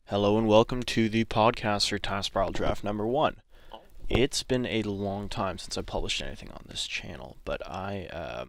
Hello and welcome to the podcast for Time Spiral Draft number 1. It's been a long time since I published anything on this channel, but I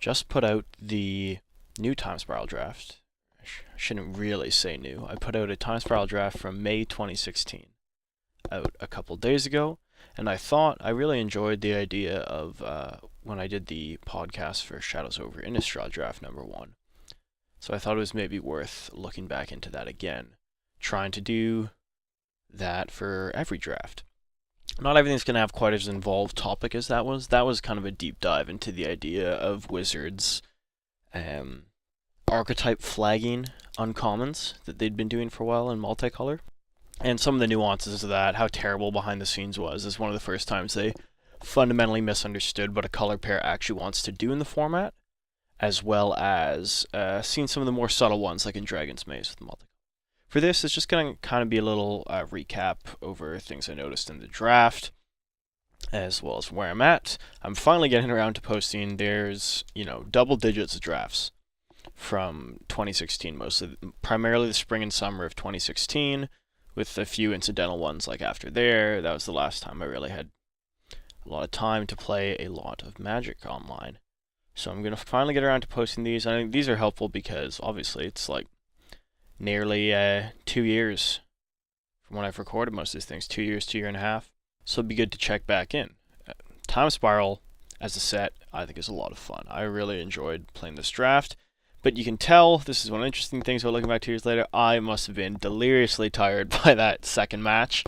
just put out the new Time Spiral Draft. I shouldn't really say new. I put out a Time Spiral Draft from May 2016 out a couple days ago, and I really enjoyed the idea of when I did the podcast for Shadows Over Innistrad Draft number 1. So I thought it was maybe worth looking back into that again, trying to do that for every draft. Not everything's going to have quite as involved topic as that was. That was kind of a deep dive into the idea of Wizards' archetype flagging uncommons that they'd been doing for a while in multicolor. And some of the nuances of that, how terrible behind the scenes was, is one of the first times they fundamentally misunderstood what a color pair actually wants to do in the format, as well as seeing some of the more subtle ones like in Dragon's Maze with multicolor. For this, it's just going to kind of be a little recap over things I noticed in the draft, as well as where I'm at. I'm finally getting around to posting. There's, double digits of drafts from 2016, primarily the spring and summer of 2016, with a few incidental ones like after there. That was the last time I really had a lot of time to play a lot of Magic online. So I'm going to finally get around to posting these. I think these are helpful because, obviously, it's like nearly 2 years from when I've recorded most of these things. 2 years, 2 year and a half. So it'd be good to check back in. Time Spiral as a set, I think, is a lot of fun. I really enjoyed playing this draft. But you can tell, this is one of the interesting things about looking back 2 years later, I must have been deliriously tired by that second match.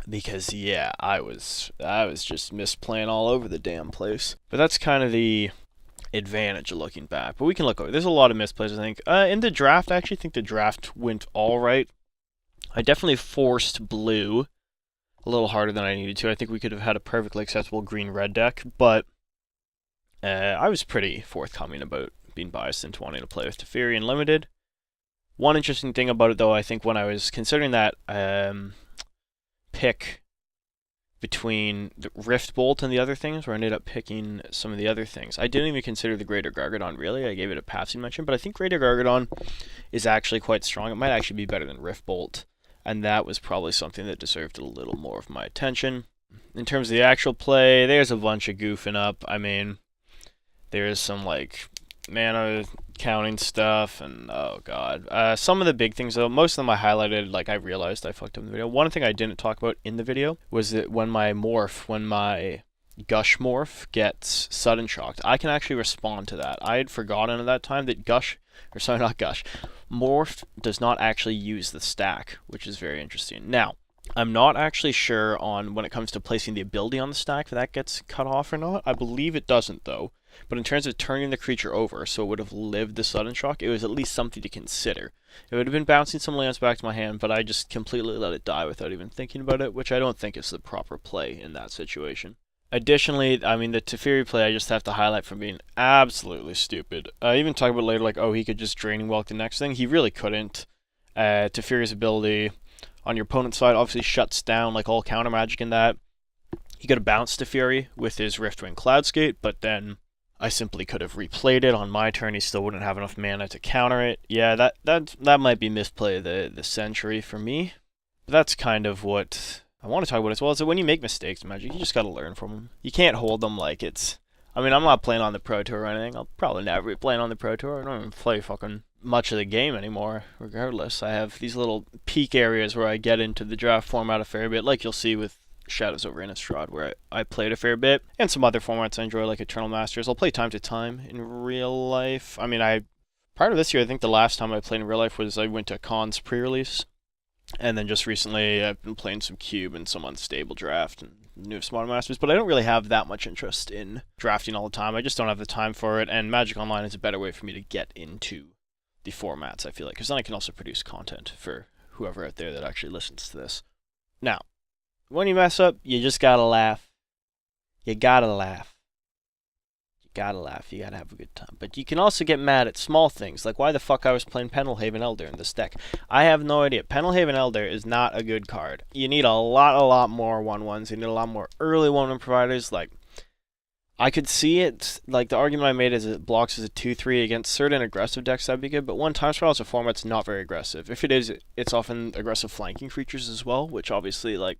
Because, yeah, I was just misplaying all over the damn place. But that's kind of the advantage of looking back, but we can look over. There's a lot of misplays, I think. In the draft, I actually think the draft went all right. I definitely forced blue a little harder than I needed to. I think we could have had a perfectly acceptable green-red deck, but I was pretty forthcoming about being biased into wanting to play with Teferi and Limited. One interesting thing about it, though, I think when I was considering that pick between the Rift Bolt and the other things, where I ended up picking some of the other things. I didn't even consider the Greater Gargadon, really. I gave it a passing mention, but I think Greater Gargadon is actually quite strong. It might actually be better than Rift Bolt, and that was probably something that deserved a little more of my attention. In terms of the actual play, there's a bunch of goofing up. I mean, there's some, mana counting stuff, and oh god. Some of the big things, though, most of them I highlighted, I realized I fucked up in the video. One thing I didn't talk about in the video was that when my Gush morph gets sudden shocked, I can actually respond to that. I had forgotten at that time that morph does not actually use the stack, which is very interesting. Now, I'm not actually sure on when it comes to placing the ability on the stack if that gets cut off or not. I believe it doesn't, though. But in terms of turning the creature over so it would have lived the sudden shock, it was at least something to consider. It would have been bouncing some lands back to my hand, but I just completely let it die without even thinking about it, which I don't think is the proper play in that situation. Additionally, I mean, the Teferi play I just have to highlight from being absolutely stupid. I even talk about later, he could just Draining Welk the next thing. He really couldn't. Teferi's ability on your opponent's side obviously shuts down all counter magic in that. He could have bounced Teferi with his Riftwing Cloudskate, but then I simply could have replayed it on my turn. He still wouldn't have enough mana to counter it. Yeah, that might be misplay of the century for me. But that's kind of what I want to talk about as well. Is that when you make mistakes in Magic, you just got to learn from them. You can't hold them like it's... I mean, I'm not playing on the Pro Tour or anything. I'll probably never be playing on the Pro Tour. I don't even play fucking much of the game anymore, regardless. I have these little peak areas where I get into the draft format a fair bit, like you'll see with Shadows Over Innistrad, where I played a fair bit, and some other formats I enjoy, like Eternal Masters. I'll play time to time in real life. I mean, prior to this year, I think the last time I played in real life was I went to Cons pre-release, and then just recently I've been playing some Cube and some Unstable Draft and new Modern Masters, but I don't really have that much interest in drafting all the time. I just don't have the time for it, and Magic Online is a better way for me to get into the formats, I feel like, because then I can also produce content for whoever out there that actually listens to this. Now, when you mess up, you just gotta laugh. You gotta laugh. You gotta laugh. You gotta have a good time. But you can also get mad at small things, like why the fuck I was playing Pendelhaven Elder in this deck. I have no idea. Pendelhaven Elder is not a good card. You need a lot more 1/1s. You need a lot more early 1/1 providers. I could see it, like the argument I made is it blocks as a 2-3 against certain aggressive decks, that'd be good, but one, Time Spiral is a format that's not very aggressive. If it is, it's often aggressive flanking creatures as well, which obviously, like,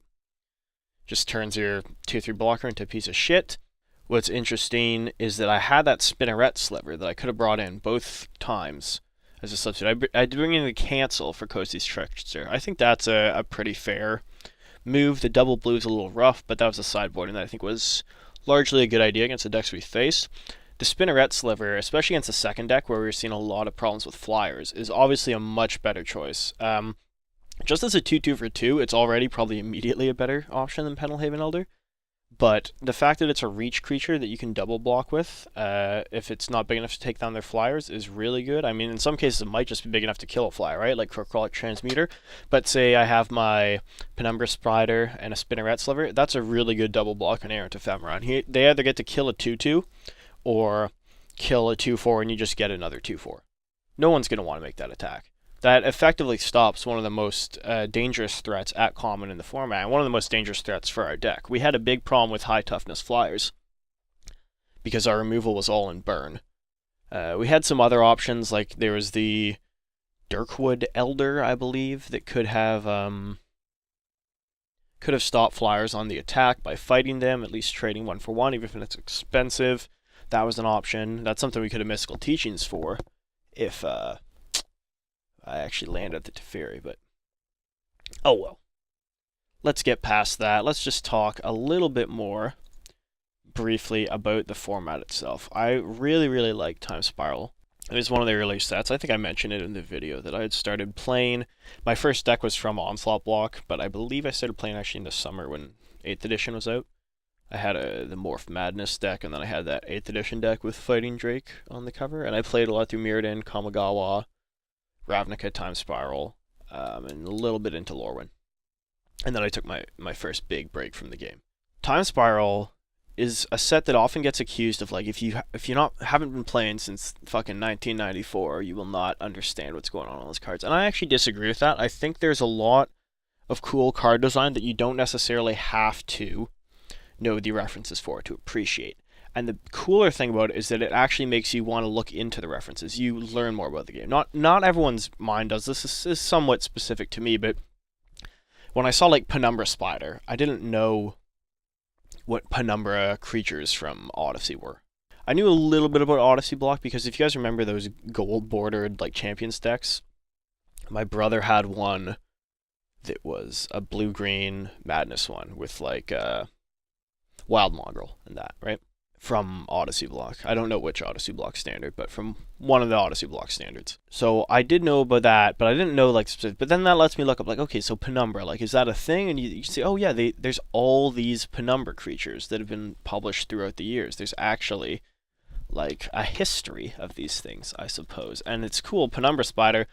just turns your 2-3 blocker into a piece of shit. What's interesting is that I had that Spinneret Sliver that I could have brought in both times as a substitute. I did bring in the cancel for Cozy's Trickster. I think that's a pretty fair move. The double blue is a little rough, but that was a sideboarding that I think was largely a good idea against the decks we face. The Spinneret Sliver, especially against the second deck where we were seeing a lot of problems with flyers, is obviously a much better choice. Just as a 2-2 for 2, it's already probably immediately a better option than Pendelhaven Elder. But the fact that it's a reach creature that you can double block with, if it's not big enough to take down their flyers, is really good. I mean, in some cases it might just be big enough to kill a flyer, right? Like Crocrolic Transmuter. But say I have my Penumbra Spider and a Spinneret Sliver, that's a really good double block on Errant Ephemeron. They either get to kill a 2-2 or kill a 2-4 and you just get another 2-4. No one's going to want to make that attack. That effectively stops one of the most dangerous threats at common in the format, and one of the most dangerous threats for our deck. We had a big problem with high toughness flyers because our removal was all in burn. We had some other options, like there was the Dirkwood Elder, I believe, that could have stopped flyers on the attack by fighting them, at least trading 1-for-1, even if it's expensive. That was an option. That's something we could have Mystical Teachings for if I actually landed the Teferi, but oh well. Let's get past that. Let's just talk a little bit more briefly about the format itself. I really, really like Time Spiral. It was one of the early sets. I think I mentioned it in the video that I had started playing. My first deck was from Onslaught Block, but I believe I started playing actually in the summer when 8th edition was out. I had the Morph Madness deck, and then I had that 8th edition deck with Fighting Drake on the cover, and I played a lot through Mirrodin, Kamigawa, Ravnica, Time Spiral, and a little bit into Lorwyn. And then I took my first big break from the game. Time Spiral is a set that often gets accused of, like, if you haven't been playing since fucking 1994, you will not understand what's going on those cards. And I actually disagree with that. I think there's a lot of cool card design that you don't necessarily have to know the references for to appreciate. And the cooler thing about it is that it actually makes you want to look into the references. You learn more about the game. Not everyone's mind does this. This is somewhat specific to me, but when I saw, like, Penumbra Spider, I didn't know what Penumbra creatures from Odyssey were. I knew a little bit about Odyssey Block because if you guys remember those gold-bordered, like, Champions decks, my brother had one that was a blue-green Madness one with, like, Wild Mongrel and that, right? From Odyssey Block. I don't know which Odyssey Block standard, but from one of the Odyssey Block standards. So I did know about that, but I didn't know, like, specific. But then that lets me look up, like, okay, so Penumbra, like, is that a thing? And you see, oh yeah, there's all these Penumbra creatures that have been published throughout the years. There's actually, like, a history of these things, I suppose. And it's cool. Penumbra Spider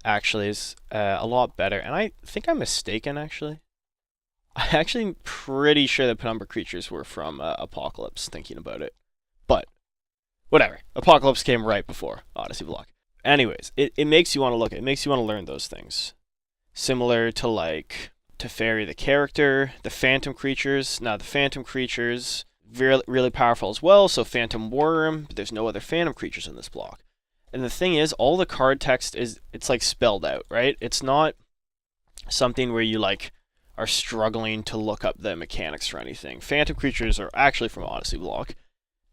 actually is a lot better. And I think I'm mistaken, actually. I'm actually pretty sure that Penumbra creatures were from Apocalypse, thinking about it. But, whatever. Apocalypse came right before Odyssey Block. Anyways, it makes you want to look at it. It makes you want to learn those things. Similar to, like, Teferi the character, the Phantom creatures. Now, the Phantom creatures, really powerful as well, so Phantom Worm, but there's no other Phantom creatures in this block. And the thing is, all the card text it's like spelled out, right? It's not something where you, like, are struggling to look up the mechanics for anything. Phantom creatures are actually from Odyssey Block,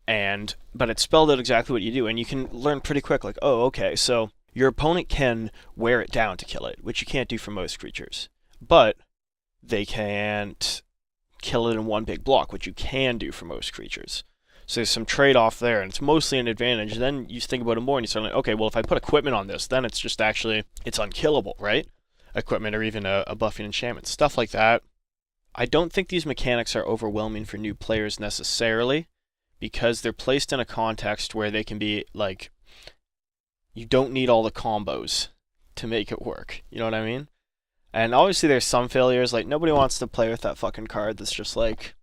but it's spelled out exactly what you do, and you can learn pretty quick, like, oh, okay, so your opponent can wear it down to kill it, which you can't do for most creatures. But they can't kill it in one big block, which you can do for most creatures. So there's some trade-off there, and it's mostly an advantage. Then you think about it more, and you start like, okay, well, if I put equipment on this, then it's just actually, it's unkillable, right? Equipment, or even a buffing enchantment, stuff like that. I don't think these mechanics are overwhelming for new players necessarily, because they're placed in a context where they can be, like, you don't need all the combos to make it work. You know what I mean? And obviously there's some failures, like, nobody wants to play with that fucking card that's just, like,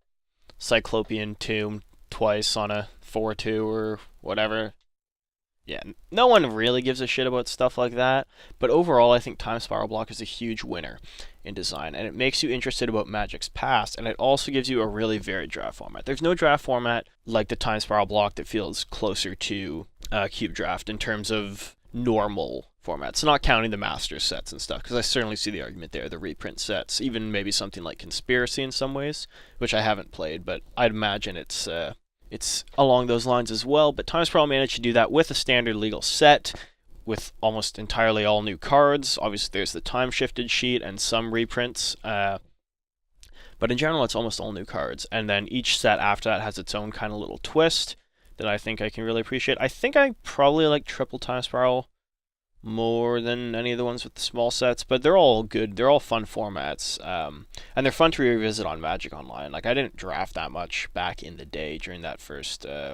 Cyclopean Tomb twice on a 4-2 or whatever. Yeah, no one really gives a shit about stuff like that, but overall I think Time Spiral Block is a huge winner in design, and it makes you interested about Magic's past, and it also gives you a really varied draft format. There's no draft format like the Time Spiral Block that feels closer to Cube Draft in terms of normal formats, not counting the Masters sets and stuff, because I certainly see the argument there, the reprint sets, even maybe something like Conspiracy in some ways, which I haven't played, but I'd imagine it's along those lines as well, but Time Spiral managed to do that with a standard legal set, with almost entirely all new cards. Obviously, there's the time shifted sheet and some reprints, but in general, it's almost all new cards. And then each set after that has its own kind of little twist that I think I can really appreciate. I think I probably like Triple Time Spiral more than any of the ones with the small sets, but they're all good. They're all fun formats, and they're fun to revisit on Magic Online. Like, I didn't draft that much back in the day during that first. I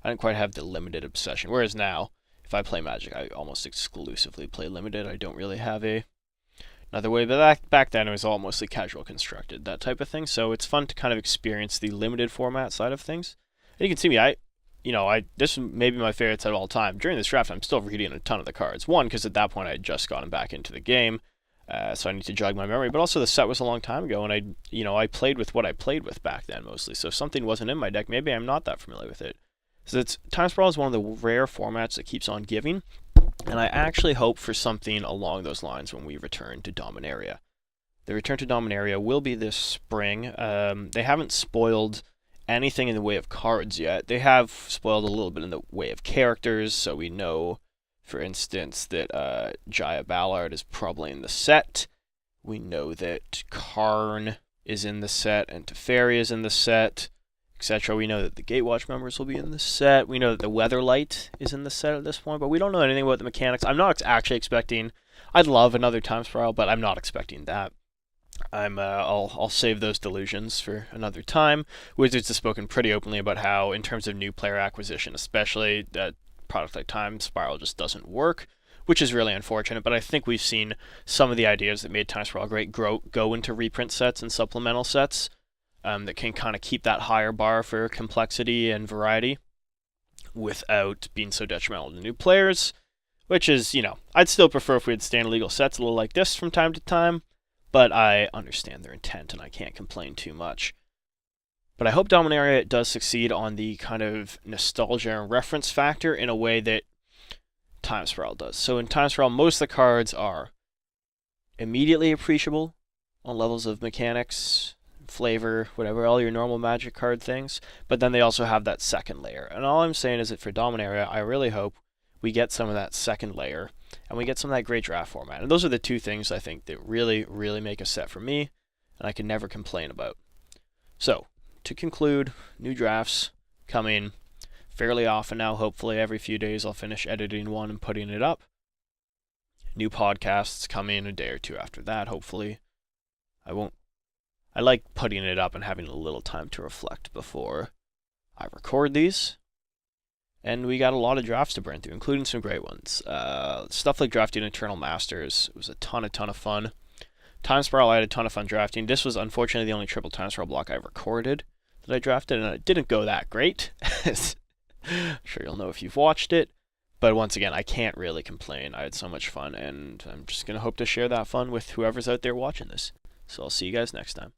didn't quite have the limited obsession. Whereas now, if I play Magic, I almost exclusively play limited. I don't really have another way. But back then, it was all mostly casual constructed, that type of thing. So it's fun to kind of experience the limited format side of things. And you can see me, this may be my favorite set of all time. During this draft, I'm still reading a ton of the cards. One, because at that point I had just gotten back into the game, so I need to jog my memory. But also the set was a long time ago, and I played with what I played with back then mostly. So if something wasn't in my deck, maybe I'm not that familiar with it. So Time Spiral is one of the rare formats that keeps on giving, and I actually hope for something along those lines when we return to Dominaria. The return to Dominaria will be this spring. They haven't spoiled anything in the way of cards yet. They have spoiled a little bit in the way of characters, so we know, for instance, that Jaya Ballard is probably in the set. We know that Karn is in the set, and Teferi is in the set, etc. We know that the Gatewatch members will be in the set. We know that the Weatherlight is in the set at this point, but we don't know anything about the mechanics. I'm not actually expecting... I'd love another Time Spiral, but I'm not expecting that. I'll save those delusions for another time. Wizards has spoken pretty openly about how, in terms of new player acquisition, especially, that product like Time Spiral just doesn't work, which is really unfortunate. But I think we've seen some of the ideas that made Time Spiral great go into reprint sets and supplemental sets that can kind of keep that higher bar for complexity and variety without being so detrimental to new players. Which is, I'd still prefer if we had standard legal sets a little like this from time to time. But I understand their intent, and I can't complain too much. But I hope Dominaria does succeed on the kind of nostalgia and reference factor in a way that Time Spiral does. So in Time Spiral, most of the cards are immediately appreciable on levels of mechanics, flavor, whatever, all your normal Magic card things. But then they also have that second layer. And all I'm saying is that for Dominaria, I really hope we get some of that second layer, and we get some of that great draft format. And those are the two things I think that really, really make a set for me, and I can never complain about. So, to conclude, new drafts coming fairly often now. Hopefully every few days I'll finish editing one and putting it up. New podcasts coming a day or two after that, hopefully. I like putting it up and having a little time to reflect before I record these. And we got a lot of drafts to burn through, including some great ones. Stuff like drafting Eternal Masters was a ton of fun. Time Spiral, I had a ton of fun drafting. This was unfortunately the only triple Time Spiral block I recorded that I drafted, and it didn't go that great. I'm sure you'll know if you've watched it. But once again, I can't really complain. I had so much fun, and I'm just going to hope to share that fun with whoever's out there watching this. So I'll see you guys next time.